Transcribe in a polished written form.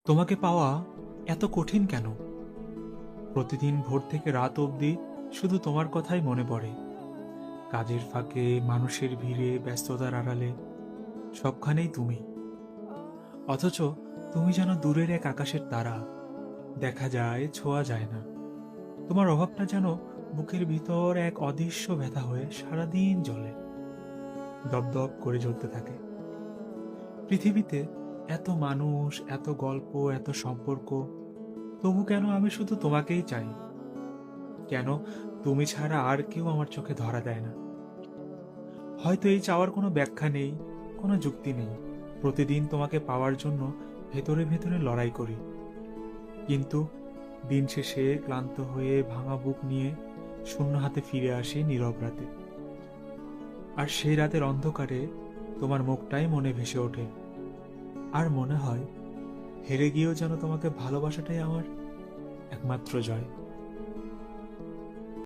তোমাকে পাওয়া এত কঠিন কেন? প্রতিদিন ভোর থেকে রাত অবধি শুধু তোমার কথাই মনে পড়ে। কাজের ফাঁকে, মানুষের ভিড়ে, ব্যস্ততার আড়ালে সবখানেই তুমি। অথচ তুমি যেন দূরের এক আকাশের তারা, দেখা যায় ছোঁয়া যায় না। তোমার অভাবটা যেন বুকের ভিতর এক অদৃশ্য ব্যথা হয়ে সারাদিন জ্বলে, দপদপ করে জ্বলতে থাকে। পৃথিবীতে এত মানুষ, এত গল্প, এত সম্পর্ক, তবু কেন আমি শুধু তোমাকেই চাই? কেন তুমি ছাড়া আর কেউ আমার চোখে ধরা দেয় না? হয়তো এই চাওয়ার কোনো ব্যাখ্যা নেই, কোনো যুক্তি নেই। প্রতিদিন তোমাকে পাওয়ার জন্য ভেতরে ভেতরে লড়াই করি, কিন্তু দিন শেষে ক্লান্ত হয়ে ভাঙা বুক নিয়ে শূন্য হাতে ফিরে আসি নীরব রাতে। আর সেই রাতের অন্ধকারে তোমার মুখটাই মনে ভেসে ওঠে, আর মনে হয় হেরে গিয়েও যেন তোমাকে ভালোবাসাটাই আমার একমাত্র জয়।